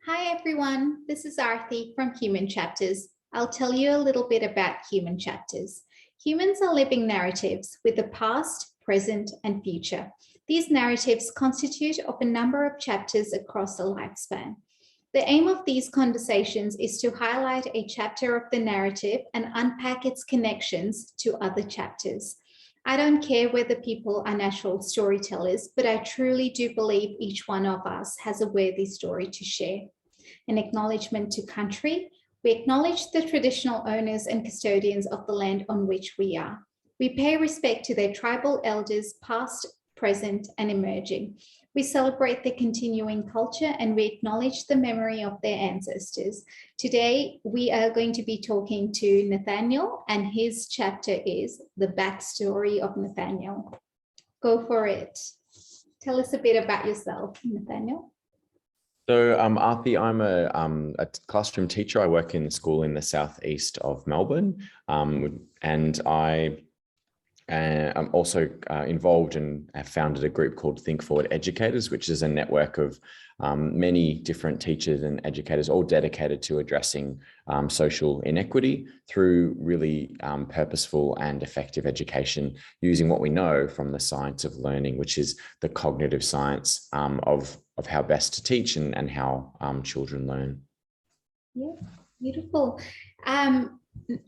Hi everyone, this is Arthi from Human Chapters. I'll tell you a little bit about human chapters. Humans are living narratives with the past, present, and future. These narratives constitute of a number of chapters across a lifespan. The aim of these conversations is to highlight a chapter of the narrative and unpack its connections to other chapters. I don't care whether people are natural storytellers, but I truly do believe each one of us has a worthy story to share. An acknowledgement to country. We acknowledge the traditional owners and custodians of the land on which we are. We pay respect to their tribal elders, past, present, and emerging. We celebrate their continuing culture and we acknowledge the memory of their ancestors. Today, we are going to be talking to Nathaniel, and his chapter is The Backstory of Nathaniel. Go for it. Tell us a bit about yourself, Nathaniel. So, Arthi, I'm a classroom teacher. I work in a school in the southeast of Melbourne, and I'm also involved and have founded a group called Think Forward Educators, which is a network of many different teachers and educators, all dedicated to addressing social inequity through really purposeful and effective education, using what we know from the science of learning, which is the cognitive science of how best to teach and how children learn. Yeah, beautiful.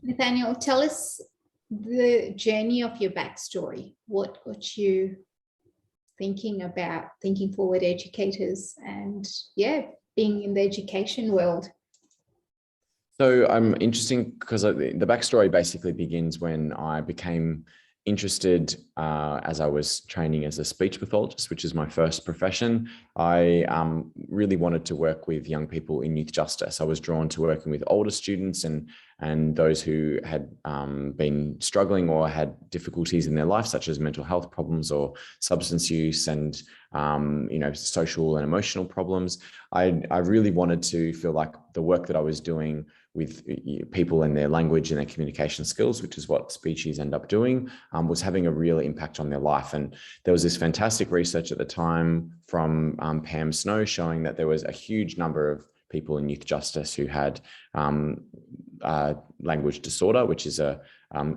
Nathaniel, tell us the journey of your backstory. What got you thinking about Thinking Forward Educators and being in the education world? So I'm interesting because the backstory basically begins when I became interested as I was training as a speech pathologist, which is my first profession. I really wanted to work with young people in youth justice. I was drawn to working with older students and those who had been struggling or had difficulties in their life, such as mental health problems or substance use and social and emotional problems. I really wanted to feel like the work that I was doing with people and their language and their communication skills, which is what speeches end up doing, was having a real impact on their life. And there was this fantastic research at the time from Pam Snow showing that there was a huge number of people in youth justice who had language disorder, which is a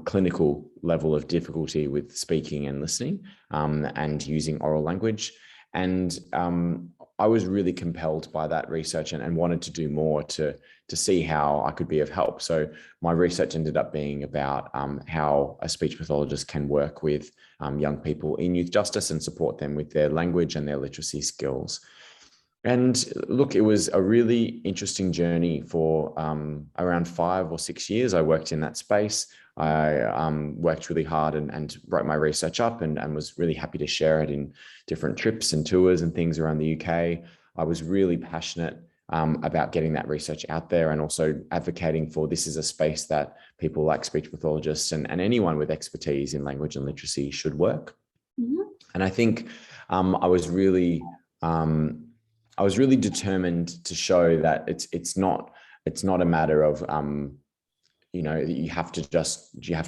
clinical level of difficulty with speaking and listening and using oral language. And I was really compelled by that research and wanted to do more to see how I could be of help. So my research ended up being about how a speech pathologist can work with young people in youth justice and support them with their language and their literacy skills. And look, it was a really interesting journey for around 5 or 6 years. I worked in that space. I worked really hard and wrote my research up and was really happy to share it in different trips and tours and things around the UK. I was really passionate about getting that research out there and also advocating for this is a space that people like speech pathologists and anyone with expertise in language and literacy should work. Mm-hmm. And I think I was really determined to show that it's not a matter of you have to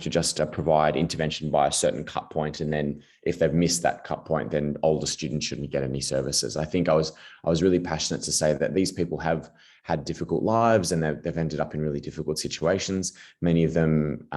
just provide intervention by a certain cut point, and then if they've missed that cut point, then older students shouldn't get any services. I think I was really passionate to say that these people have had difficult lives and they've ended up in really difficult situations. Many of them,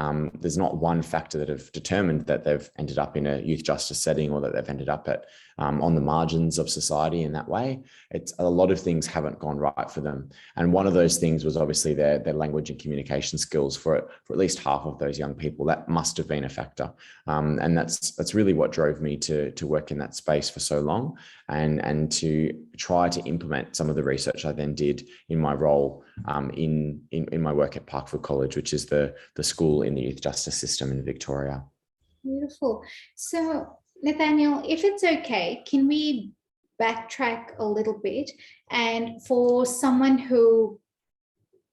there's not one factor that have determined that they've ended up in a youth justice setting or that they've ended up at on the margins of society in that way. It's a lot of things haven't gone right for them. And one of those things was obviously their language and communication skills for at least half of those young people. That must have been a factor. And that's really what drove me to work in that space for so long and to try to implement some of the research I then did in my role in my work at Parkville College, which is the school in the youth justice system in Victoria. Beautiful. So Nathaniel, if it's okay, can we backtrack a little bit? And for someone who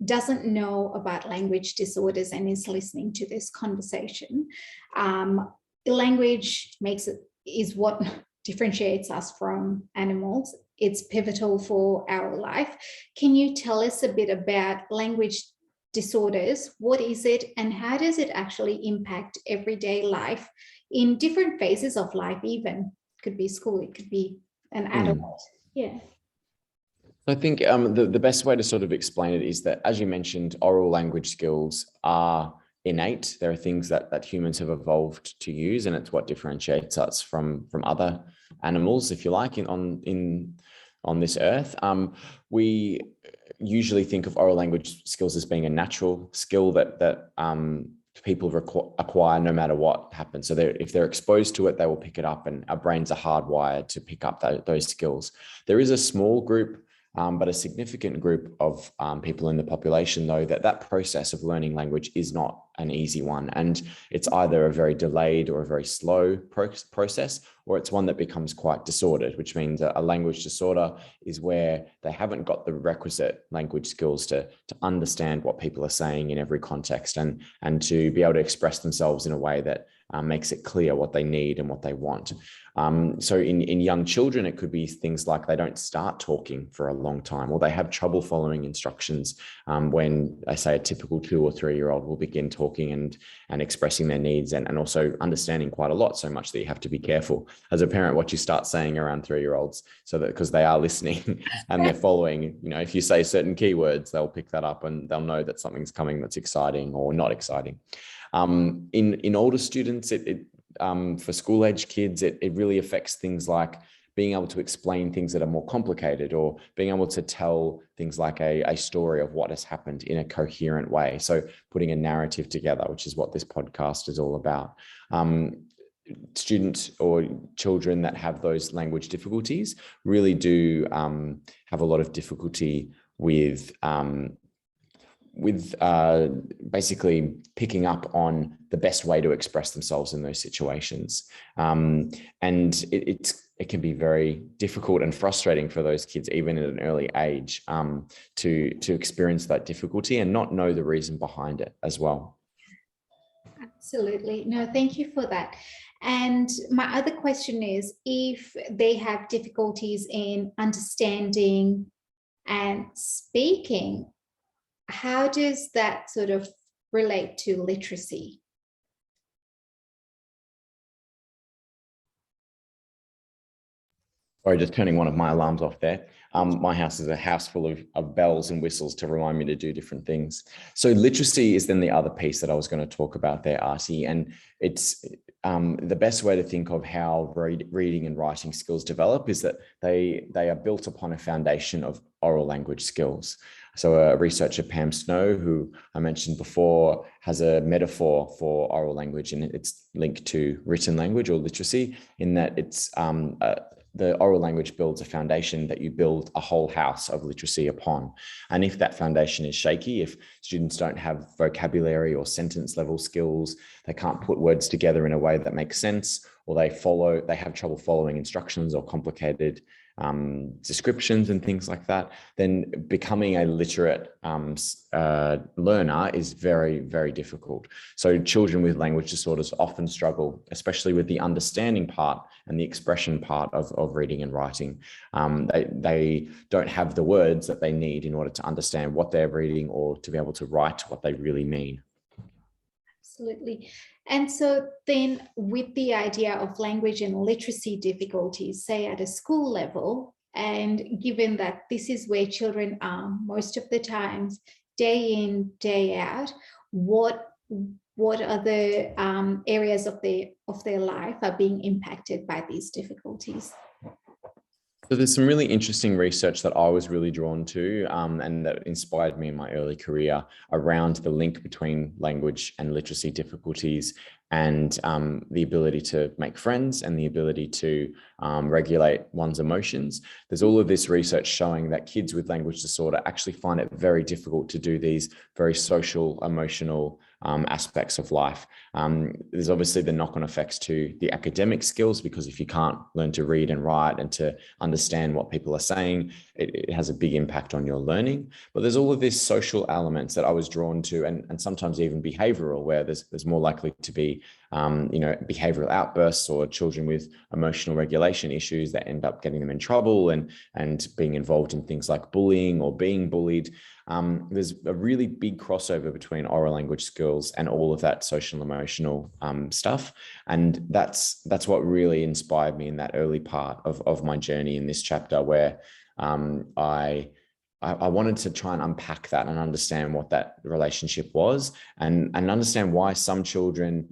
doesn't know about language disorders and is listening to this conversation, language is what differentiates us from animals. It's pivotal for our life. Can you tell us a bit about language disorders? What is it and how does it actually impact everyday life in different phases of life? Even it could be school, it could be an adult. Yeah. I think the best way to sort of explain it is that, as you mentioned, oral language skills are innate. There are things that humans have evolved to use, and it's what differentiates us from other animals, if you like, on this earth. We usually think of oral language skills as being a natural skill that people acquire no matter what happens. So if they're exposed to it, they will pick it up, and our brains are hardwired to pick up those skills. There is a small group, but a significant group of people in the population, though, that process of learning language is not an easy one. And it's either a very delayed or a very slow process, or it's one that becomes quite disordered, which means a language disorder is where they haven't got the requisite language skills to understand what people are saying in every context, and to be able to express themselves in a way that makes it clear what they need and what they want. So in young children, it could be things like they don't start talking for a long time, or they have trouble following instructions when, I say, a typical 2 or 3 year old will begin talking and expressing their needs, and also understanding quite a lot, so much that you have to be careful as a parent what you start saying around 3-year-olds, so that, because they are listening and they're following, if you say certain keywords, they'll pick that up and they'll know that something's coming that's exciting or not exciting. In older students, for school age kids, it really affects things like being able to explain things that are more complicated, or being able to tell things like a story of what has happened in a coherent way. So putting a narrative together, which is what this podcast is all about. Students or children that have those language difficulties really do have a lot of difficulty with basically picking up on the best way to express themselves in those situations. And it can be very difficult and frustrating for those kids, even at an early age, to experience that difficulty and not know the reason behind it as well. Absolutely. No, thank you for that. And my other question is, if they have difficulties in understanding and speaking, how does that sort of relate to literacy? Sorry, just turning one of my alarms off there. My house is a house full of bells and whistles to remind me to do different things. So literacy is then the other piece that I was going to talk about there, Artie. And it's the best way to think of how reading and writing skills develop is that they are built upon a foundation of oral language skills. So a researcher, Pam Snow, who I mentioned before, has a metaphor for oral language, and it's linked to written language or literacy, in that it's the oral language builds a foundation that you build a whole house of literacy upon. And if that foundation is shaky, if students don't have vocabulary or sentence level skills, they can't put words together in a way that makes sense, or they have trouble following instructions or complicated descriptions and things like that, then becoming a literate learner is very, very difficult. So children with language disorders often struggle, especially with the understanding part and the expression part of reading and writing. They don't have the words that they need in order to understand what they're reading or to be able to write what they really mean. Absolutely. And so then with the idea of language and literacy difficulties, say at a school level, and given that this is where children are most of the times, day in, day out, what other areas of their life are being impacted by these difficulties? So there's some really interesting research that I was really drawn to and that inspired me in my early career around the link between language and literacy difficulties and the ability to make friends and the ability to regulate one's emotions. There's all of this research showing that kids with language disorder actually find it very difficult to do these very social, emotional aspects of life. There's obviously the knock-on effects to the academic skills, because if you can't learn to read and write and to understand what people are saying, it has a big impact on your learning. But there's all of these social elements that I was drawn to, and sometimes even behavioral, where there's more likely to be behavioral outbursts or children with emotional regulation issues that end up getting them in trouble and being involved in things like bullying or being bullied. There's a really big crossover between oral language skills and all of that social emotional stuff. And that's what really inspired me in that early part of my journey in this chapter, where I wanted to try and unpack that and understand what that relationship was, and understand why some children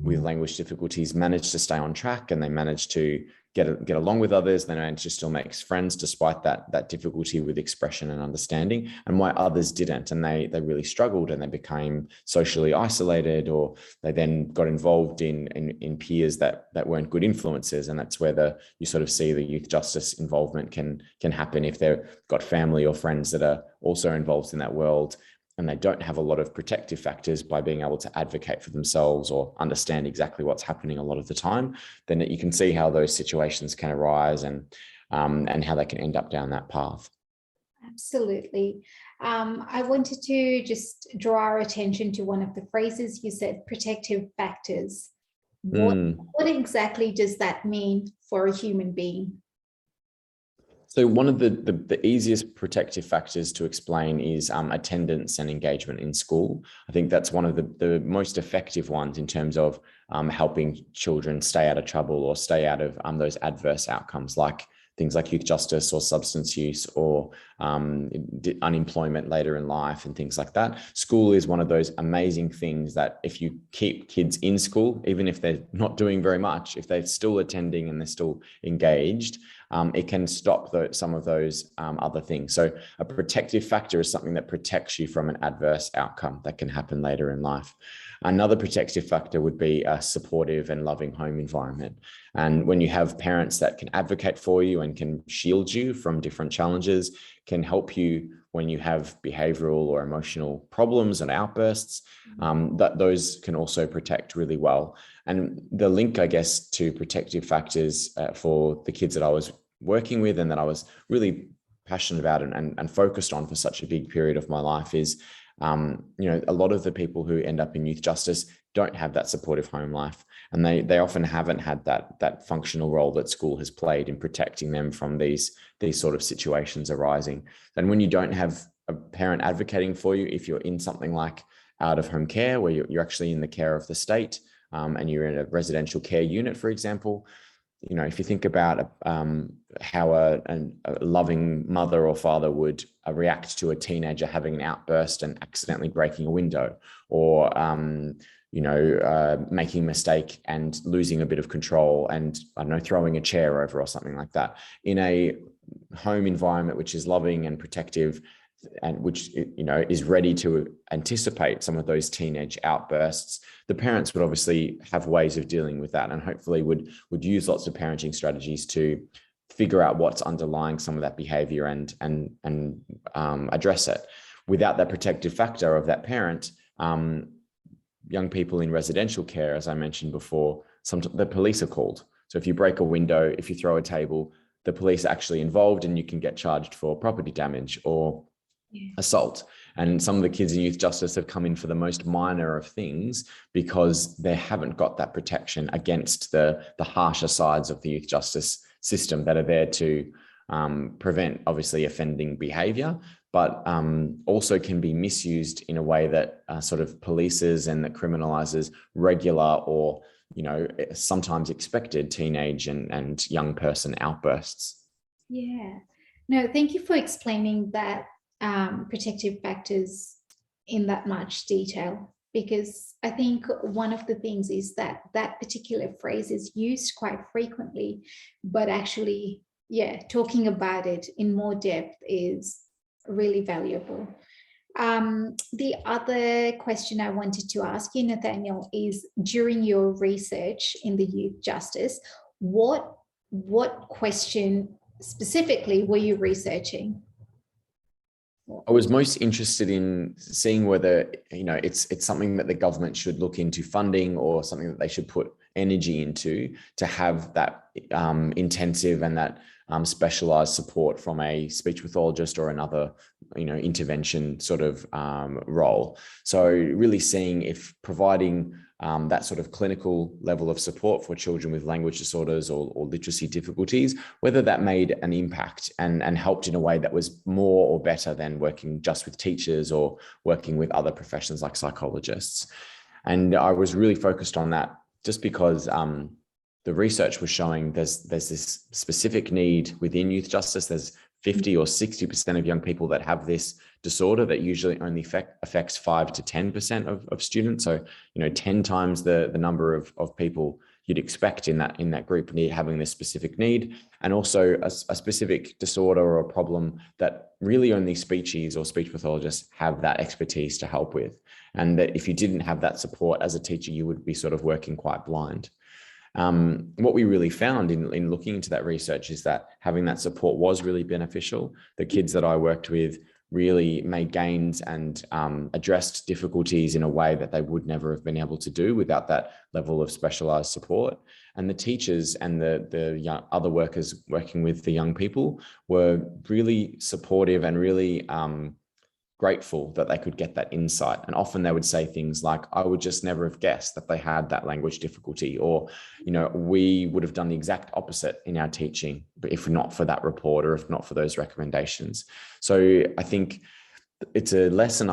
with language difficulties manage to stay on track and they manage to get along with others. They manage to still make friends despite that difficulty with expression and understanding, and why others didn't, and they really struggled and they became socially isolated, or they then got involved in peers that weren't good influences. And that's where you sort of see the youth justice involvement can happen if they've got family or friends that are also involved in that world, and they don't have a lot of protective factors by being able to advocate for themselves or understand exactly what's happening a lot of the time. Then you can see how those situations can arise, and how they can end up down that path. Absolutely. I wanted to just draw our attention to one of the phrases you said, protective factors. What exactly does that mean for a human being? So one of the easiest protective factors to explain is attendance and engagement in school. I think that's one of the most effective ones in terms of helping children stay out of trouble or stay out of those adverse outcomes, like things like youth justice or substance use or unemployment later in life and things like that. School is one of those amazing things that if you keep kids in school, even if they're not doing very much, if they're still attending and they're still engaged, it can stop some of those other things. So a protective factor is something that protects you from an adverse outcome that can happen later in life. Another protective factor would be a supportive and loving home environment. And when you have parents that can advocate for you and can shield you from different challenges, can help you when you have behavioral or emotional problems and outbursts, that those can also protect really well. And the link, I guess, to protective factors for the kids that I was working with and that I was really passionate about and focused on for such a big period of my life is, a lot of the people who end up in youth justice don't have that supportive home life, and they often haven't had that functional role that school has played in protecting them from these sort of situations arising. And when you don't have a parent advocating for you, if you're in something like out of home care, where you're actually in the care of the state, and you're in a residential care unit, for example, if you think about how a loving mother or father would react to a teenager having an outburst and accidentally breaking a window, or making a mistake and losing a bit of control and, I don't know, throwing a chair over or something like that, in a home environment which is loving and protective, and which is ready to anticipate some of those teenage outbursts, the parents would obviously have ways of dealing with that, and hopefully would use lots of parenting strategies to figure out what's underlying some of that behavior and address it. Without that protective factor of that parent, young people in residential care, as I mentioned before, sometimes the police are called. So if you break a window, if you throw a table, the police are actually involved, and you can get charged for property damage or assault. And some of the kids in youth justice have come in for the most minor of things because they haven't got that protection against the harsher sides of the youth justice system that are there to prevent, obviously, offending behavior, but also can be misused in a way that sort of polices and that criminalizes regular or sometimes expected teenage and young person outbursts. Yeah. No, thank you for explaining that protective factors in that much detail, because I think one of the things is that particular phrase is used quite frequently, but actually, talking about it in more depth is really valuable. The other question I wanted to ask you, Nathaniel, is during your research in the youth justice, what question specifically were you researching? I was most interested in seeing whether it's something that the government should look into funding, or something that they should put energy into to have that intensive and that specialized support from a speech pathologist or another intervention sort of role. So really seeing if providing that sort of clinical level of support for children with language disorders or literacy difficulties, whether that made an impact and helped in a way that was more or better than working just with teachers or working with other professions like psychologists. And I was really focused on that just because the research was showing there's this specific need within youth justice. There's 50 or 60% of young people that have this disorder that usually only affects 5 to 10% of students. So, 10 times the number of people you'd expect in that group having this specific need, and also a specific disorder or a problem that really only speechies or speech pathologists have that expertise to help with. And that if you didn't have that support as a teacher, you would be sort of working quite blind. What we really found in looking into that research is that having that support was really beneficial. The kids that I worked with really made gains and addressed difficulties in a way that they would never have been able to do without that level of specialized support. And the teachers and the young, other workers working with the young people were really supportive and really grateful that they could get that insight. And often they would say things like, I would just never have guessed that they had that language difficulty, or, we would have done the exact opposite in our teaching, but if not for that report or if not for those recommendations. So I think it's a lesson,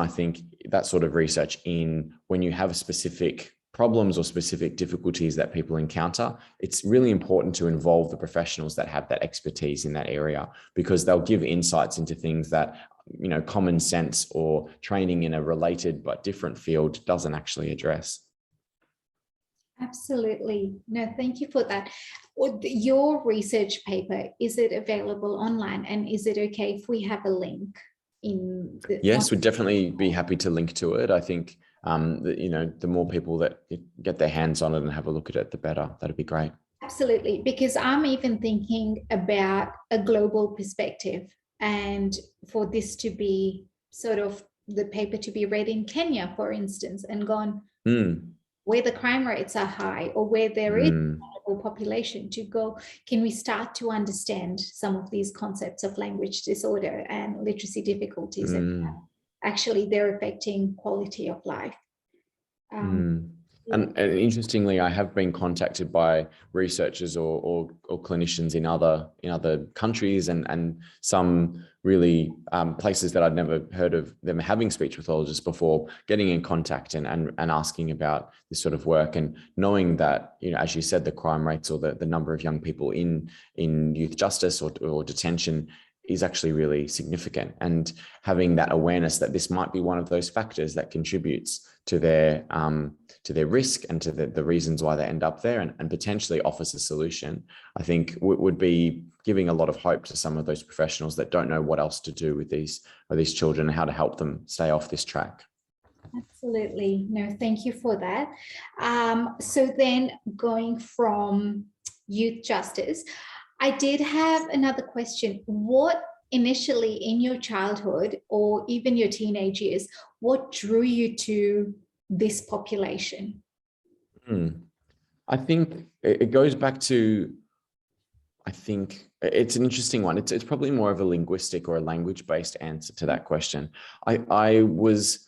that sort of research in when you have specific problems or specific difficulties that people encounter, it's really important to involve the professionals that have that expertise in that area, because they'll give insights into things that common sense or training in a related but different field doesn't actually address. Absolutely. No, thank you for that. Your research paper, is it available online, and is it okay if we have a link in the— Yes, we'd definitely be happy to link to it. I think the more people that get their hands on it and have a look at it, the better. That'd be great. Absolutely, because I'm even thinking about a global perspective, and for this to be sort of the paper to be read in Kenya, for instance, and gone where the crime rates are high or where there is a vulnerable population, to go, can we start to understand some of these concepts of language disorder and literacy difficulties and actually they're affecting quality of life. And interestingly, I have been contacted by researchers or clinicians in other countries and some really places that I'd never heard of them having speech pathologists before, getting in contact and asking about this sort of work, and knowing that, as you said, the crime rates or the number of young people in youth justice or detention is actually really significant, and having that awareness that this might be one of those factors that contributes to their risk and to the reasons why they end up there, and potentially offers a solution, I think would be giving a lot of hope to some of those professionals that don't know what else to do with these children and how to help them stay off this track. Absolutely. No, thank you for that. So then going from youth justice, I did have another question. What initially in your childhood or even your teenage years, what drew you to this population? I think it goes back to, I think it's an interesting one. It's probably more of a linguistic or a language-based answer to that question. I was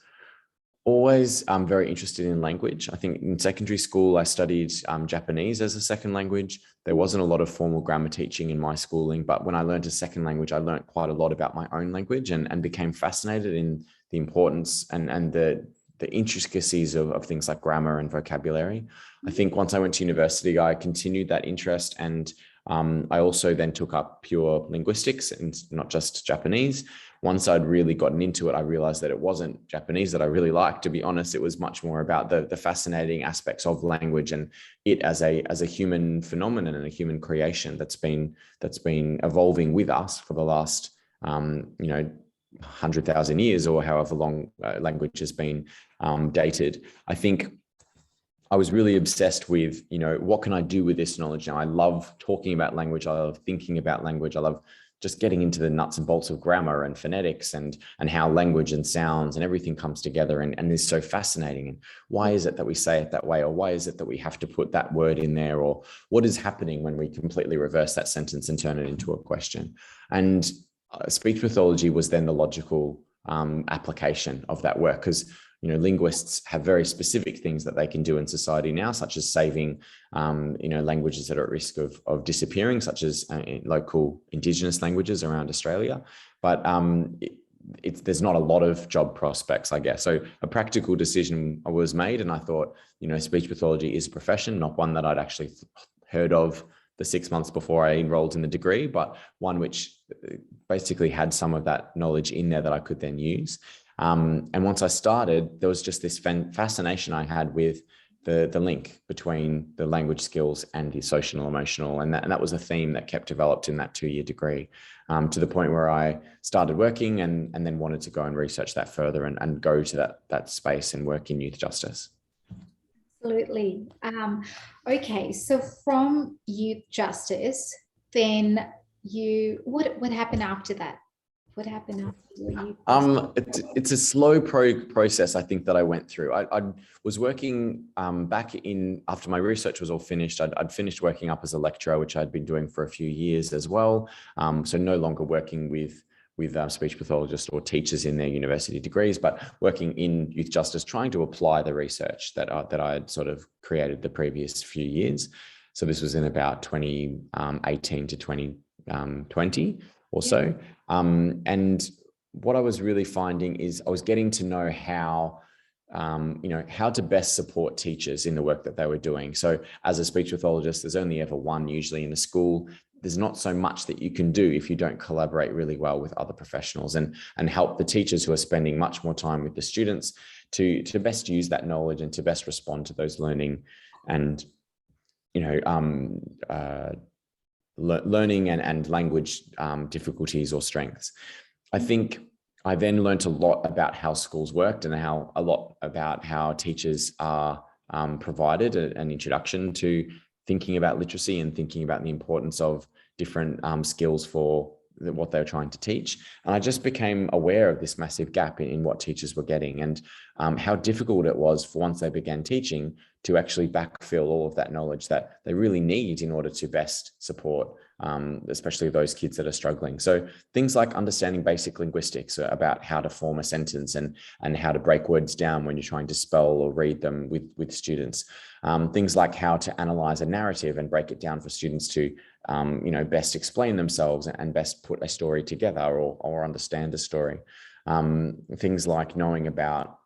always very interested in language. I think in secondary school, I studied Japanese as a second language. There wasn't a lot of formal grammar teaching in my schooling, but when I learned a second language, I learned quite a lot about my own language and became fascinated in the importance and the intricacies of things like grammar and vocabulary. I think once I went to university, I continued that interest, and I also then took up pure linguistics and not just Japanese. Once I'd really gotten into it, I realized that it wasn't Japanese that I really liked. To be honest, it was much more about the fascinating aspects of language and it as a human phenomenon and a human creation that's been evolving with us for the last 100,000 years or however long language has been dated. I think I was really obsessed with, what can I do with this knowledge now? I love talking about language. I love thinking about language. I love just getting into the nuts and bolts of grammar and phonetics and how language and sounds and everything comes together and is so fascinating. And why is it that we say it that way? Or why is it that we have to put that word in there? Or what is happening when we completely reverse that sentence and turn it into a question? And speech pathology was then the logical application of that work, because linguists have very specific things that they can do in society now, such as saving, languages that are at risk of disappearing, such as local Indigenous languages around Australia. But there's not a lot of job prospects, I guess. So a practical decision was made, and I thought, speech pathology is a profession, not one that I'd actually heard of the 6 months before I enrolled in the degree, but one which basically had some of that knowledge in there that I could then use. And once I started, there was just this fascination I had with the link between the language skills and the social and emotional. And that was a theme that kept developed in that 2-year degree, to the point where I started working and then wanted to go and research that further and go to that space and work in youth justice. Absolutely. Okay, so from youth justice, then what happened after that? What happened after your youth? It's a slow process, I think, that I went through. I was working back in, after my research was all finished, I'd finished working up as a lecturer, which I'd been doing for a few years as well. So no longer working with speech pathologists or teachers in their university degrees, but working in youth justice, trying to apply the research that I had sort of created the previous few years. So this was in about 2018 to 2020 or so. And what I was really finding is I was getting to know how to best support teachers in the work that they were doing. So as a speech pathologist, there's only ever one usually in a school. There's not so much that you can do if you don't collaborate really well with other professionals and help the teachers who are spending much more time with the students to best use that knowledge and to best respond to those learning and, learning and language difficulties or strengths. I think I then learned a lot about how schools worked and a lot about how teachers are provided an introduction to thinking about literacy and thinking about the importance of different skills for what they're trying to teach. And I just became aware of this massive gap in what teachers were getting and how difficult it was for once they began teaching to actually backfill all of that knowledge that they really need in order to best support, especially those kids that are struggling. So things like understanding basic linguistics about how to form a sentence and how to break words down when you're trying to spell or read them with students. Things like how to analyze a narrative and break it down for students to best explain themselves and best put a story together or understand a story. Things like knowing about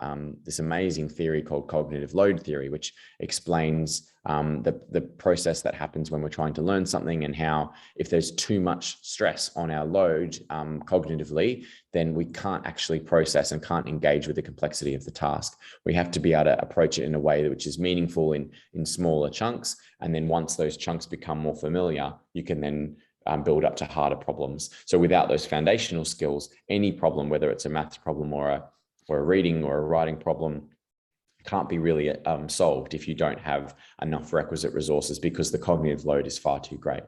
this amazing theory called cognitive load theory, which explains the process that happens when we're trying to learn something and how if there's too much stress on our load cognitively, then we can't actually process and can't engage with the complexity of the task. We have to be able to approach it in a way which is meaningful in smaller chunks. And then once those chunks become more familiar, you can then build up to harder problems. So without those foundational skills, any problem, whether it's a maths problem or a reading or a writing problem, can't be really solved if you don't have enough requisite resources because the cognitive load is far too great.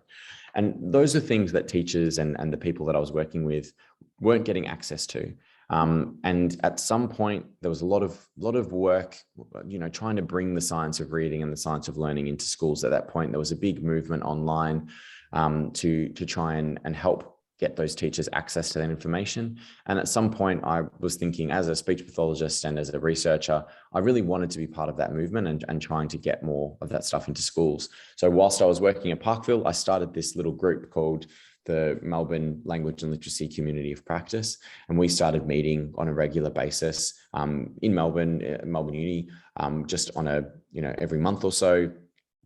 And those are things that teachers and the people that I was working with weren't getting access to. And at some point, there was a lot of work, trying to bring the science of reading and the science of learning into schools. At that point, there was a big movement online to try and help get those teachers access to that information. And at some point I was thinking, as a speech pathologist and as a researcher, I really wanted to be part of that movement and trying to get more of that stuff into schools. So whilst I was working at Parkville, I started this little group called the Melbourne Language and Literacy Community of Practice. And we started meeting on a regular basis in Melbourne Uni, just on every month or so,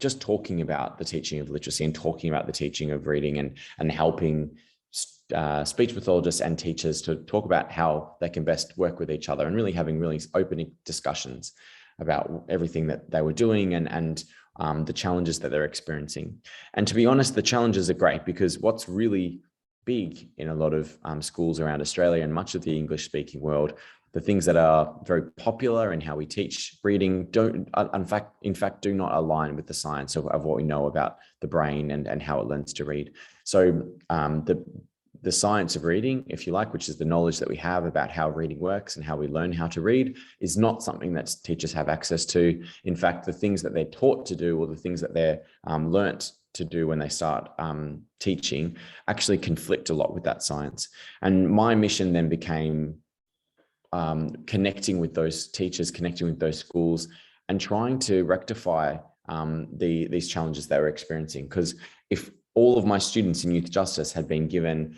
just talking about the teaching of literacy and talking about the teaching of reading and helping speech pathologists and teachers to talk about how they can best work with each other and really having really open discussions about everything that they were doing and the challenges that they're experiencing. And to be honest, the challenges are great because what's really big in a lot of schools around Australia and much of the English speaking world, the things that are very popular in how we teach reading in fact do not align with the science of what we know about the brain and how it learns to read. So the science of reading, if you like, which is the knowledge that we have about how reading works and how we learn how to read, is not something that teachers have access to. In fact, the things that they're taught to do or the things that they're learnt to do when they start teaching actually conflict a lot with that science. And my mission then became connecting with those teachers, connecting with those schools and trying to rectify these challenges they were experiencing. Because if all of my students in youth justice had been given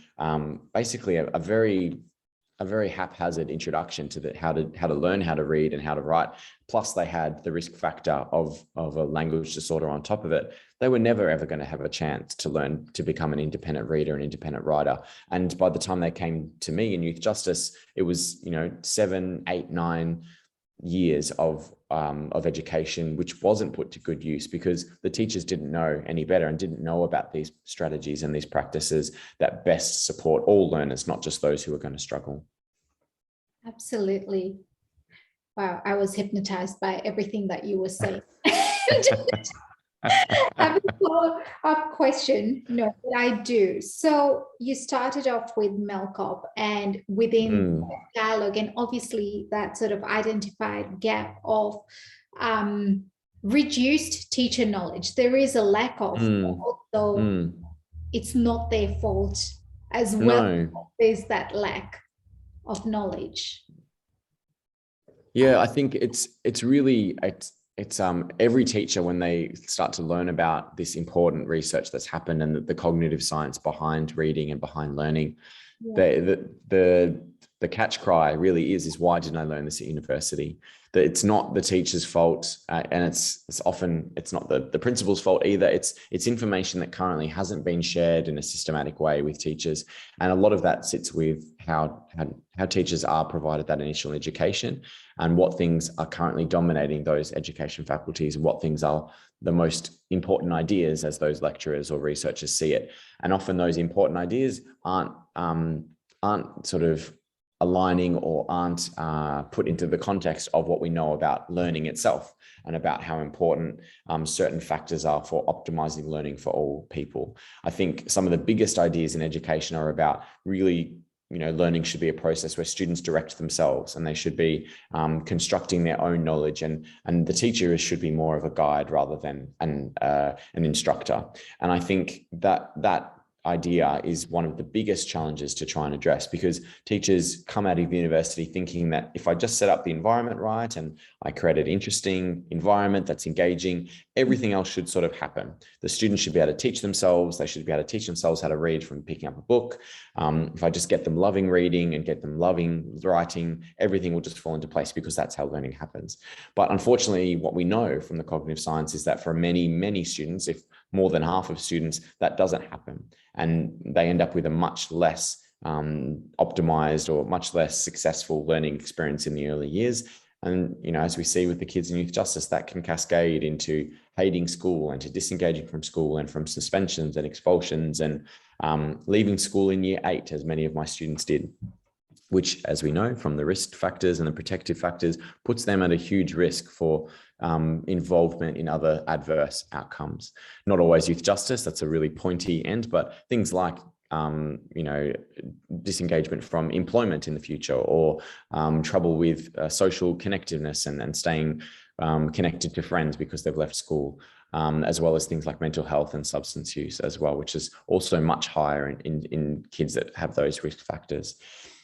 basically a very haphazard introduction to how to learn how to read and how to write, plus they had the risk factor of a language disorder on top of it, they were never ever going to have a chance to learn to become an independent reader, an independent writer. And by the time they came to me in youth justice, it was, 7, 8, 9 years of education, which wasn't put to good use because the teachers didn't know any better and didn't know about these strategies and these practices that best support all learners, not just those who are going to struggle. Absolutely. Wow, I was hypnotized by everything that you were saying. I have a follow-up question. No, but I do. So you started off with MELCOP and within dialogue, and obviously that sort of identified gap of reduced teacher knowledge. There is a lack of, although it's not their fault as well. No. There's that lack of knowledge. Yeah, I think it's every teacher, when they start to learn about this important research that's happened and the cognitive science behind reading and behind learning, the catch cry really is why didn't I learn this at university? That it's not the teacher's fault, and it's not the principal's fault either. It's information that currently hasn't been shared in a systematic way with teachers, and a lot of that sits with how teachers are provided that initial education and what things are currently dominating those education faculties and what things are the most important ideas as those lecturers or researchers see it. And often those important ideas aren't sort of aligning or aren't put into the context of what we know about learning itself and about how important certain factors are for optimizing learning for all people. I think some of the biggest ideas in education are about really, learning should be a process where students direct themselves and they should be constructing their own knowledge, and the teacher should be more of a guide rather than an instructor. And I think that idea is one of the biggest challenges to try and address, because teachers come out of university thinking that if I just set up the environment right and I create an interesting environment that's engaging, everything else should sort of happen. The students should be able to teach themselves. They should be able to teach themselves how to read from picking up a book. If I just get them loving reading and get them loving writing, everything will just fall into place because that's how learning happens. But unfortunately, what we know from the cognitive science is that for many, many students, if more than half of students, that doesn't happen. And they end up with a much less optimized or much less successful learning experience in the early years. And, as we see with the kids in youth justice, that can cascade into hating school and to disengaging from school and from suspensions and expulsions and leaving school in year 8, as many of my students did, which, as we know from the risk factors and the protective factors, puts them at a huge risk for involvement in other adverse outcomes. Not always youth justice, that's a really pointy end, but things like disengagement from employment in the future, or trouble with social connectiveness and staying connected to friends because they've left school, as well as things like mental health and substance use as well, which is also much higher in kids that have those risk factors.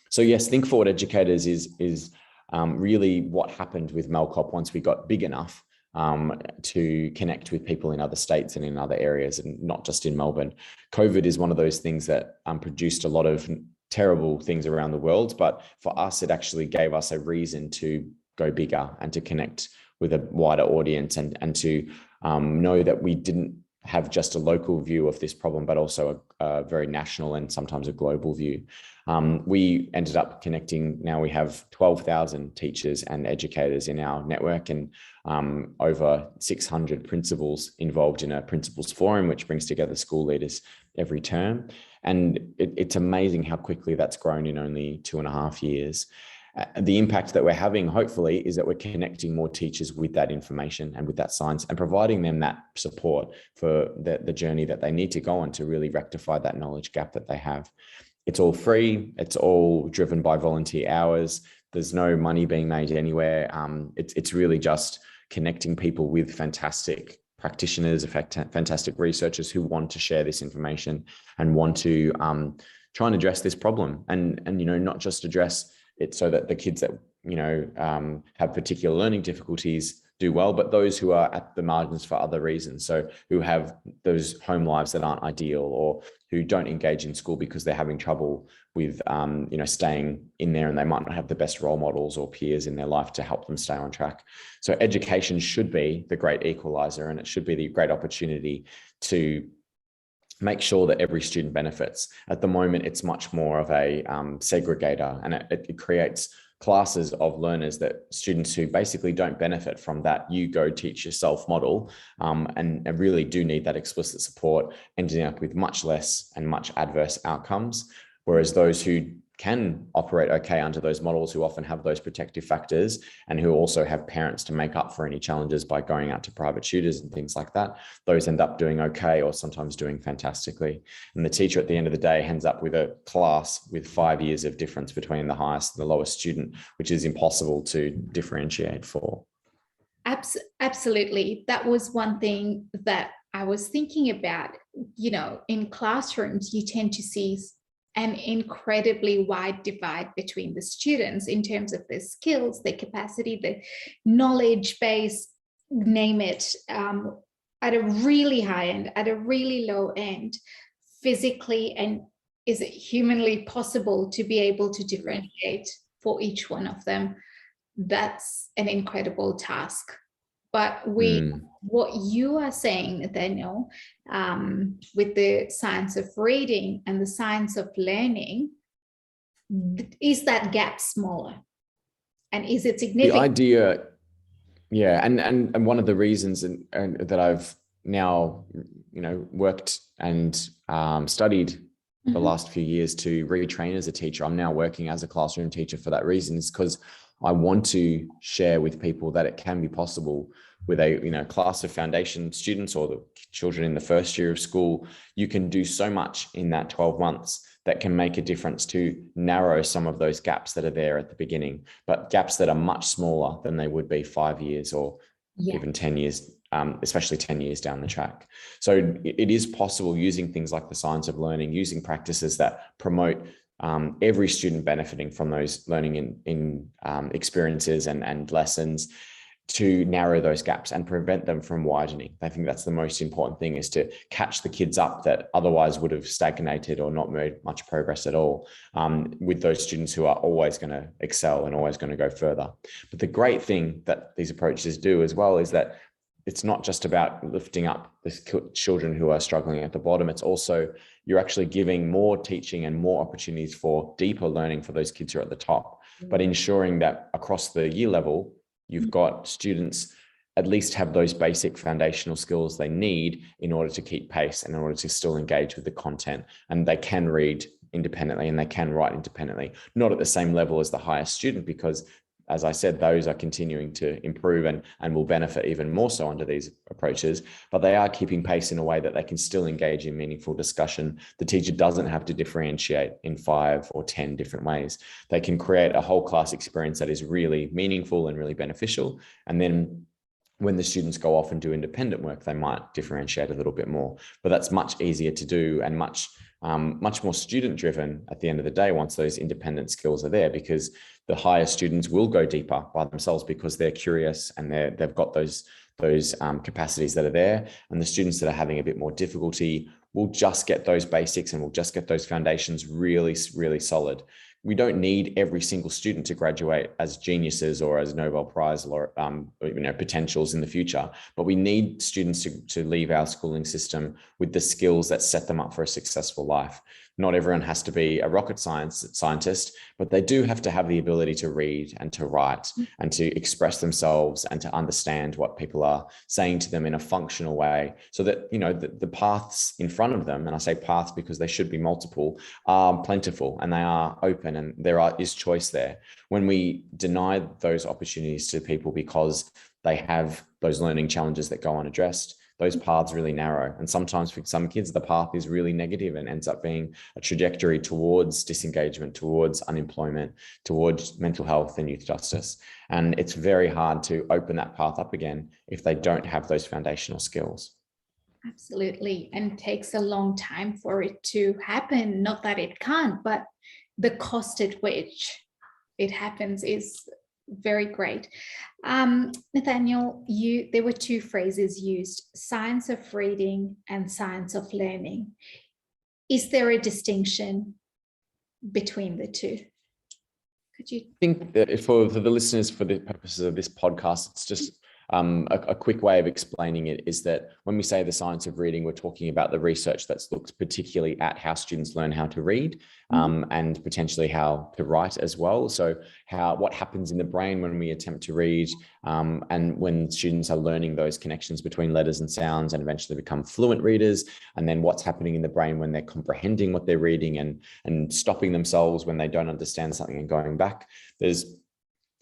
So yes, Think Forward Educators is really what happened with MELCOP once we got big enough to connect with people in other states and in other areas, and not just in Melbourne. COVID is one of those things that produced a lot of terrible things around the world, but for us, it actually gave us a reason to go bigger and to connect with a wider audience and to know that we didn't have just a local view of this problem, but also a very national and sometimes a global view. We ended up connecting. Now we have 12,000 teachers and educators in our network, and over 600 principals involved in a principals forum, which brings together school leaders every term. And it's amazing how quickly that's grown in only 2.5 years. The impact that we're having, hopefully, is that we're connecting more teachers with that information and with that science and providing them that support for the journey that they need to go on to really rectify that knowledge gap that they have. It's all free. It's all driven by volunteer hours. There's no money being made anywhere. It's really just connecting people with fantastic practitioners, fantastic researchers who want to share this information and want to try and address this problem, and not just address it so that the kids that have particular learning difficulties do well, but those who are at the margins for other reasons. So who have those home lives that aren't ideal, or who don't engage in school because they're having trouble with, staying in there, and they might not have the best role models or peers in their life to help them stay on track. So education should be the great equalizer, and it should be the great opportunity to make sure that every student benefits. At the moment, it's much more of a segregator, and it creates classes of learners, that students who basically don't benefit from that you go teach yourself model, and really do need that explicit support, ending up with much less and much adverse outcomes. Whereas those who can operate okay under those models, who often have those protective factors, and who also have parents to make up for any challenges by going out to private tutors and things like that, those end up doing okay, or sometimes doing fantastically. And the teacher at the end of the day ends up with a class with 5 years of difference between the highest and the lowest student, which is impossible to differentiate for. Absolutely. That was one thing that I was thinking about. In classrooms, you tend to see an incredibly wide divide between the students in terms of their skills, their capacity, their knowledge base, name it, at a really high end, at a really low end, physically, and is it humanly possible to be able to differentiate for each one of them? That's an incredible task. But what you are saying, Nathaniel, with the science of reading and the science of learning, is that gap smaller? And is it significant? The idea, yeah, and one of the reasons and that I've now, worked and studied the last few years to retrain as a teacher, I'm now working as a classroom teacher for that reason, is because I want to share with people that it can be possible with a class of foundation students, or the children in the first year of school. You can do so much in that 12 months that can make a difference to narrow some of those gaps that are there at the beginning, but gaps that are much smaller than they would be 5 years or even 10 years, especially 10 years down the track. So it is possible, using things like the science of learning, using practices that promote every student benefiting from those learning in experiences and lessons, to narrow those gaps and prevent them from widening. I think that's the most important thing, is to catch the kids up that otherwise would have stagnated or not made much progress at all, with those students who are always going to excel and always going to go further. But the great thing that these approaches do as well is that it's not just about lifting up the children who are struggling at the bottom. It's also, you're actually giving more teaching and more opportunities for deeper learning for those kids who are at the top, but ensuring that across the year level, you've got students at least have those basic foundational skills they need in order to keep pace and in order to still engage with the content. And they can read independently and they can write independently, not at the same level as the highest student, because as I said, those are continuing to improve and will benefit even more so under these approaches, but they are keeping pace in a way that they can still engage in meaningful discussion. The teacher doesn't have to differentiate in 5 or 10 different ways. They can create a whole class experience that is really meaningful and really beneficial. And then when the students go off and do independent work, they might differentiate a little bit more, but that's much easier to do and much more student driven at the end of the day once those independent skills are there, because the higher students will go deeper by themselves because they're curious and they've got those capacities that are there. And the students that are having a bit more difficulty will just get those basics and will just get those foundations really, really solid. We don't need every single student to graduate as geniuses or as Nobel Prize potentials in the future, but we need students to leave our schooling system with the skills that set them up for a successful life. Not everyone has to be a rocket scientist, but they do have to have the ability to read and to write and to express themselves and to understand what people are saying to them in a functional way, so that the paths in front of them, and I say paths because they should be multiple, are plentiful and they are open and there is choice there. When we deny those opportunities to people because they have those learning challenges that go unaddressed, those paths really narrow. And sometimes for some kids, the path is really negative and ends up being a trajectory towards disengagement, towards unemployment, towards mental health and youth justice. And it's very hard to open that path up again if they don't have those foundational skills. Absolutely. And takes a long time for it to happen. Not that it can't, but the cost at which it happens is Very great. Nathaniel, there were two phrases used, science of reading and science of learning. Is there a distinction between the two? Could you? I think that for the listeners, for the purposes of this podcast, it's just a quick way of explaining it is that when we say the science of reading, we're talking about the research that's looked particularly at how students learn how to read, and potentially how to write as well. So what happens in the brain when we attempt to read, and when students are learning those connections between letters and sounds and eventually become fluent readers, and then what's happening in the brain when they're comprehending what they're reading and stopping themselves when they don't understand something and going back. There's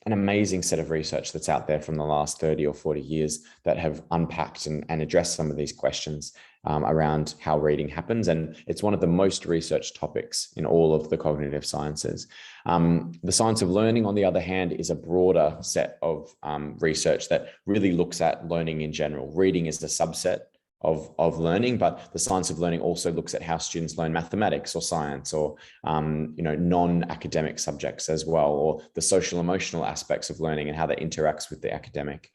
an amazing set of research that's out there from the last 30 or 40 years that have unpacked and addressed some of these questions around how reading happens. And it's one of the most researched topics in all of the cognitive sciences. The science of learning, on the other hand, is a broader set of research that really looks at learning in general. Reading is the subset of learning, but the science of learning also looks at how students learn mathematics or science or non-academic subjects as well, or the social emotional aspects of learning and how that interacts with the academic.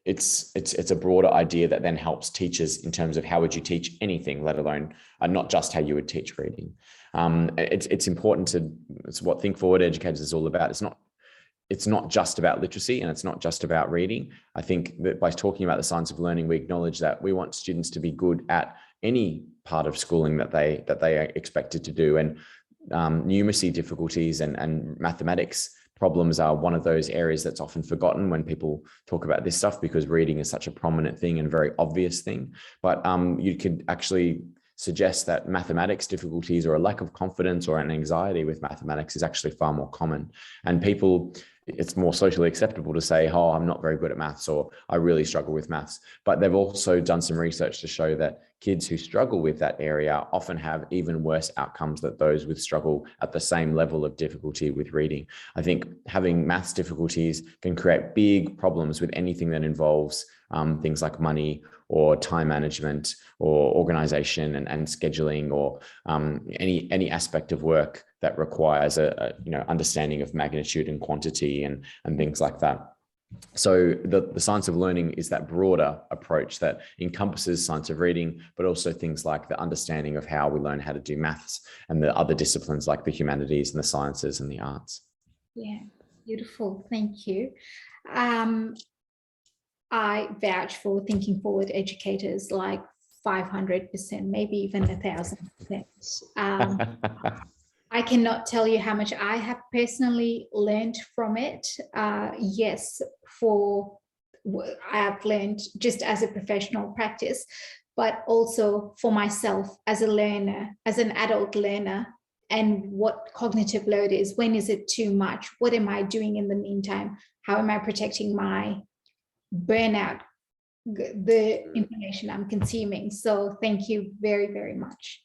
It's a broader idea that then helps teachers in terms of how would you teach anything, let alone not just how you would teach reading. It's important it's what Think Forward Educators is all about. It's not just about literacy and it's not just about reading. I think that by talking about the science of learning, we acknowledge that we want students to be good at any part of schooling that they are expected to do. And numeracy difficulties and mathematics problems are one of those areas that's often forgotten when people talk about this stuff, because reading is such a prominent thing and very obvious thing. But you could actually suggest that mathematics difficulties or a lack of confidence or an anxiety with mathematics is actually far more common. And it's more socially acceptable to say, oh, I'm not very good at maths, or I really struggle with maths. But they've also done some research to show that kids who struggle with that area often have even worse outcomes than those with struggle at the same level of difficulty with reading. I think having maths difficulties can create big problems with anything that involves things like money or time management or organization and scheduling, or any aspect of work that requires a understanding of magnitude and quantity and things like that. So the science of learning is that broader approach that encompasses science of reading, but also things like the understanding of how we learn how to do maths and the other disciplines like the humanities and the sciences and the arts. Yeah, beautiful. Thank you. I vouch for Thinking Forward Educators like 500%, maybe even 1,000%. I cannot tell you how much I have personally learned from it. Yes, I have learned just as a professional practice, but also for myself as a learner, as an adult learner, and what cognitive load is. When is it too much? What am I doing in the meantime? How am I protecting my burnout, the information I'm consuming? So thank you very, very much.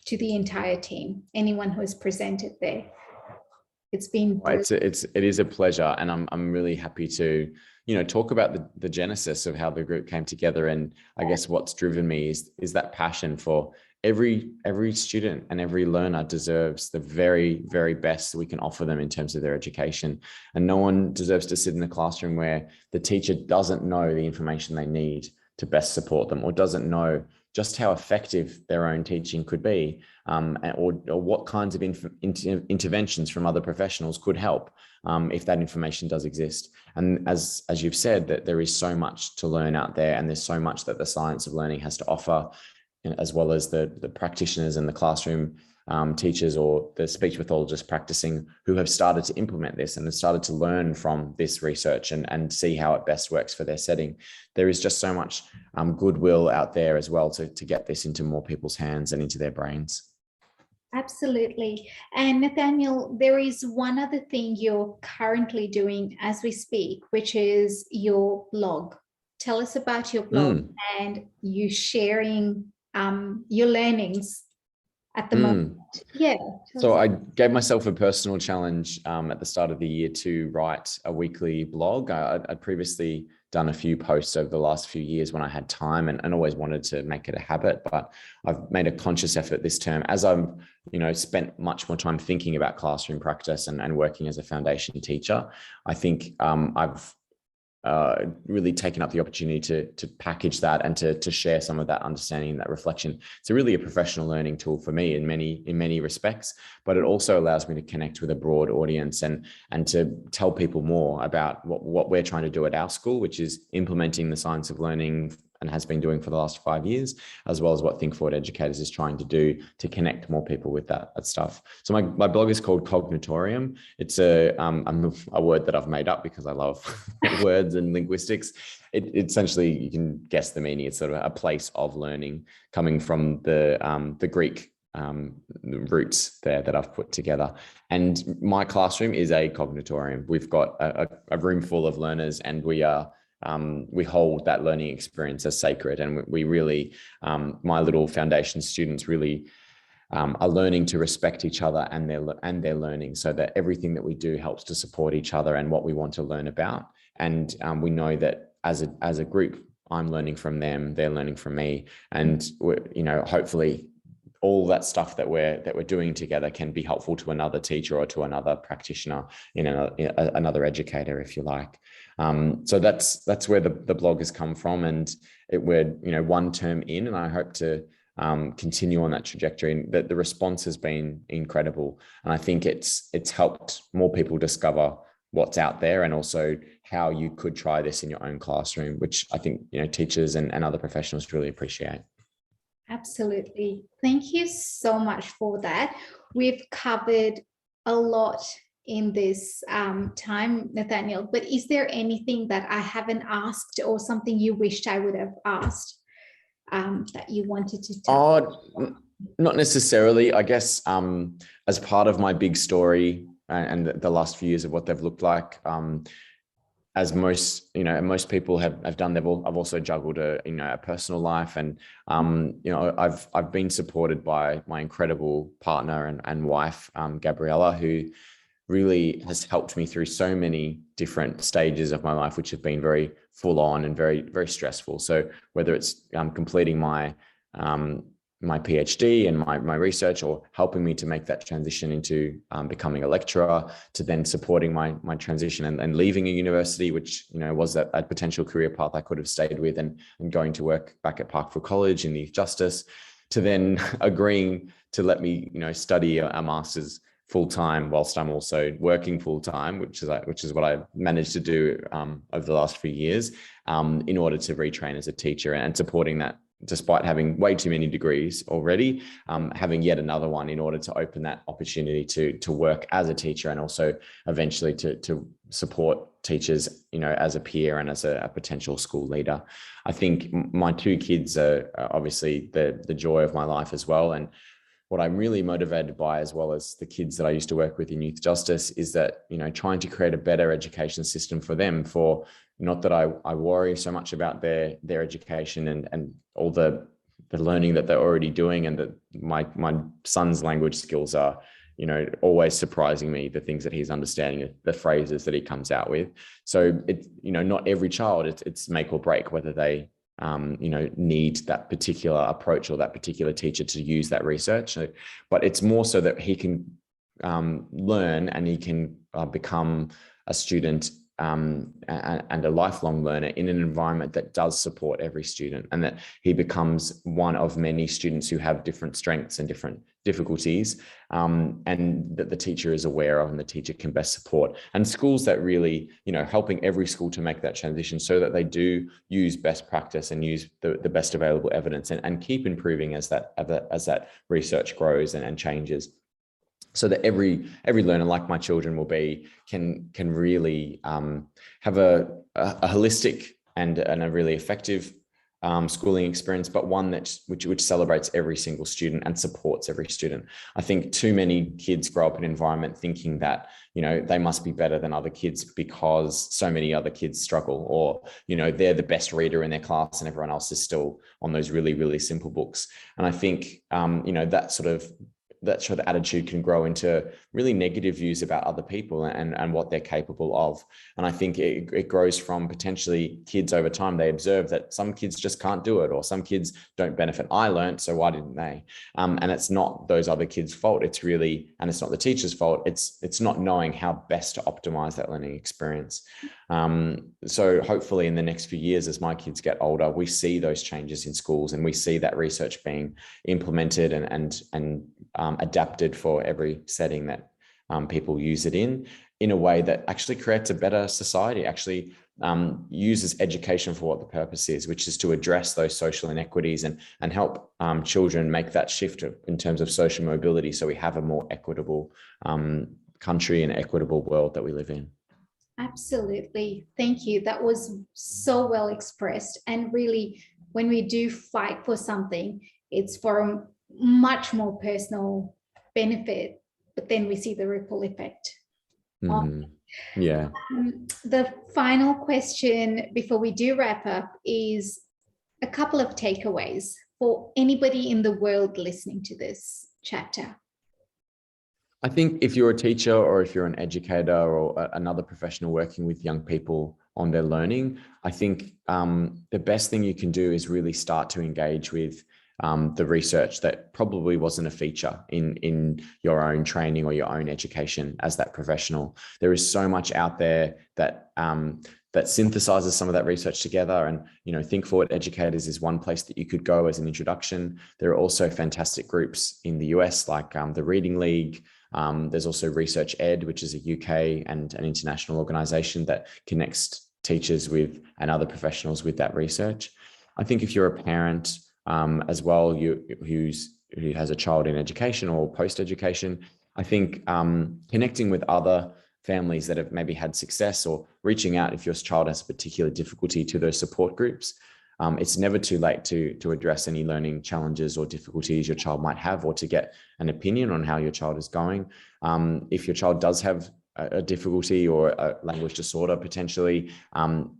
To the entire team, anyone who has presented there. It's been it is a pleasure, and I'm really happy to talk about the genesis of how the group came together. And I guess what's driven me is that passion for every student and every learner deserves the very, very best that we can offer them in terms of their education. And no one deserves to sit in a classroom where the teacher doesn't know the information they need to best support them, or doesn't know just how effective their own teaching could be, or what kinds of interventions from other professionals could help if that information does exist. And as you've said, that there is so much to learn out there, and there's so much that the science of learning has to offer, as well as the practitioners and the classroom teachers or the speech pathologists practicing who have started to implement this and have started to learn from this research and see how it best works for their setting. There is just so much goodwill out there as well to get this into more people's hands and into their brains. Absolutely. And Nathaniel, there is one other thing you're currently doing as we speak, which is your blog. Tell us about your blog and you sharing your learnings at the moment? Yeah. So I gave myself a personal challenge at the start of the year to write a weekly blog. I'd previously done a few posts over the last few years when I had time, and always wanted to make it a habit, but I've made a conscious effort this term, as I've spent much more time thinking about classroom practice and working as a foundation teacher. I think I've really taken up the opportunity to package that and to share some of that understanding, that reflection. It's really a professional learning tool for me in many respects, but it also allows me to connect with a broad audience and to tell people more about what we're trying to do at our school, which is implementing the science of learning and has been doing for the last 5 years, as well as what Think Forward Educators is trying to do to connect more people with that stuff. So my blog is called Cognitorium. It's a word that I've made up because I love words and linguistics. It essentially, you can guess the meaning. It's sort of a place of learning, coming from the Greek roots there that I've put together. And my classroom is a cognitorium. We've got a room full of learners, and we hold that learning experience as sacred. And we really, my little foundation students really are learning to respect each other and their learning, so that everything that we do helps to support each other and what we want to learn about. And we know that as a group, I'm learning from them, they're learning from me, and hopefully all that stuff that we're doing together can be helpful to another teacher or to another practitioner, another educator, if you like. So that's where the blog has come from, and we're one term in, and I hope to continue on that trajectory. And the response has been incredible, and I think it's helped more people discover what's out there, and also how you could try this in your own classroom, which I think teachers and other professionals really appreciate. Absolutely. Thank you so much for that. We've covered a lot in this time, Nathaniel, but is there anything that I haven't asked, or something you wished I would have asked that you wanted to tell? Not necessarily. I guess as part of my big story and the last few years of what they've looked like, as most people have done, I've also juggled a personal life, and I've been supported by my incredible partner and wife, Gabriella, who really has helped me through so many different stages of my life, which have been very full on and very, very stressful. So whether it's completing my PhD and my research, or helping me to make that transition into becoming a lecturer, to then supporting my transition and leaving a university, which was a potential career path I could have stayed with, and going to work back at Parkville College in Youth Justice, to then agreeing to let me study a master's full-time whilst I'm also working full-time, which is what I managed to do over the last few years, in order to retrain as a teacher, and supporting that despite having way too many degrees already, having yet another one in order to open that opportunity to work as a teacher, and also eventually to support teachers, as a peer and as a potential school leader. I think my two kids are obviously the joy of my life as well. And what I'm really motivated by, as well as the kids that I used to work with in Youth Justice, is that, trying to create a better education system for them, for not that I worry so much about their education and all the learning that they're already doing, and that my son's language skills are, always surprising me, the things that he's understanding, the phrases that he comes out with. So it's, not every child, it's make or break whether they need that particular approach or that particular teacher to use that research. But it's more so that he can learn, and he can become a student and a lifelong learner in an environment that does support every student, and that he becomes one of many students who have different strengths and different difficulties, and that the teacher is aware of, and the teacher can best support. And schools that really, helping every school to make that transition, so that they do use best practice and use the best available evidence, and keep improving as that research grows and changes. So that every learner, like my children will be, can really have a holistic and a really effective schooling experience, but one which celebrates every single student and supports every student. I think too many kids grow up in an environment thinking that they must be better than other kids because so many other kids struggle, or they're the best reader in their class and everyone else is still on those really, really simple books. And I think that sort of that sort of attitude can grow into really negative views about other people and what they're capable of. And I think it grows from potentially kids over time. They observe that some kids just can't do it, or some kids don't benefit. I learned, so why didn't they? And it's not those other kids' fault. It's really, and it's not the teacher's fault. It's not knowing how best to optimize that learning experience. So hopefully in the next few years, as my kids get older, we see those changes in schools, and we see that research being implemented and adapted for every setting that people use it in a way that actually creates a better society, actually uses education for what the purpose is, which is to address those social inequities and help children make that shift in terms of social mobility, so we have a more equitable country and equitable world that we live in. Absolutely. Thank you. That was so well expressed. And really, when we do fight for something, it's for a much more personal benefit, but then we see the ripple effect. Yeah. The final question before we do wrap up is a couple of takeaways for anybody in the world listening to this chapter. I think if you're a teacher, or if you're an educator, or another professional working with young people on their learning, I think the best thing you can do is really start to engage with the research that probably wasn't a feature in your own training or your own education as that professional. There is so much out there that that synthesizes some of that research together. And, Think Forward Educators is one place that you could go as an introduction. There are also fantastic groups in the US, like the Reading League. There's also Research Ed, which is a UK and an international organization that connects teachers with and other professionals with that research. I think if you're a parent as well, who has a child in education or post-education, I think connecting with other families that have maybe had success, or reaching out if your child has a particular difficulty to those support groups. It's never too late to address any learning challenges or difficulties your child might have, or to get an opinion on how your child is going. If your child does have a difficulty or a language disorder, potentially,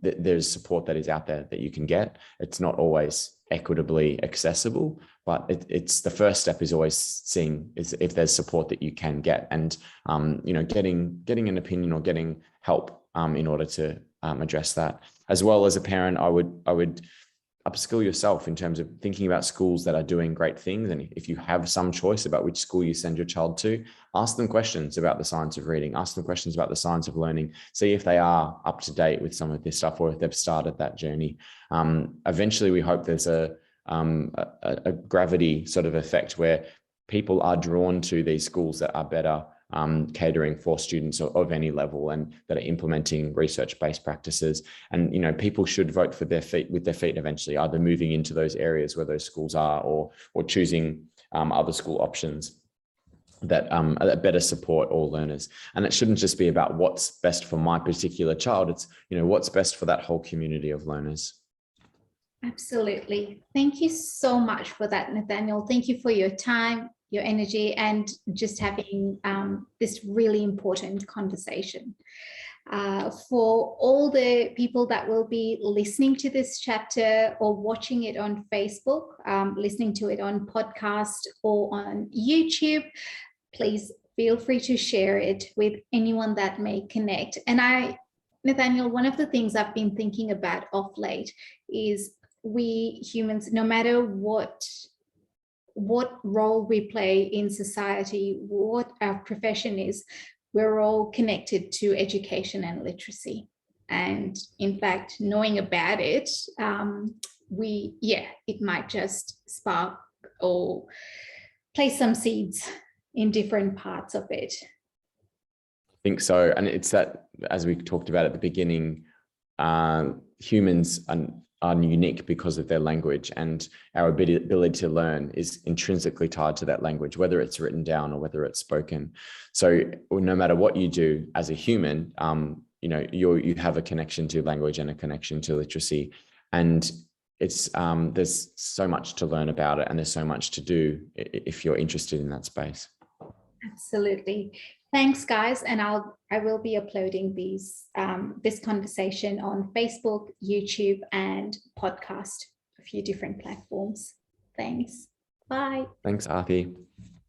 there's support that is out there that you can get. It's not always equitably accessible, but it's the first step is always seeing if there's support that you can get, and getting an opinion or getting help in order to address that. As well, as a parent, I would upskill yourself in terms of thinking about schools that are doing great things. And if you have some choice about which school you send your child to, ask them questions about the science of reading, ask them questions about the science of learning, see if they are up to date with some of this stuff, or if they've started that journey. Eventually, we hope there's a gravity sort of effect where people are drawn to these schools that are better catering for students of any level, and that are implementing research-based practices. And people should vote with their feet eventually, either moving into those areas where those schools are, or choosing other school options that better support all learners. And it shouldn't just be about what's best for my particular child. It's what's best for that whole community of learners. Absolutely. Thank you so much for that, Nathaniel. Thank you for your time, your energy, and just having this really important conversation. For all the people that will be listening to this chapter or watching it on Facebook, listening to it on podcast or on YouTube, please feel free to share it with anyone that may connect. And Nathaniel, one of the things I've been thinking about of late is we humans, no matter what role we play in society, what our profession is, we're all connected to education and literacy. And in fact, knowing about it, it might just spark or place some seeds in different parts of it. I think so. And it's that, as we talked about at the beginning, humans are unique because of their language, and our ability to learn is intrinsically tied to that language, whether it's written down or whether it's spoken. So no matter what you do as a human, you have a connection to language and a connection to literacy. And it's there's so much to learn about it, and there's so much to do if you're interested in that space. Absolutely. Thanks, guys. And I will be uploading this conversation on Facebook, YouTube, and podcast, a few different platforms. Thanks. Bye. Thanks, Arthi.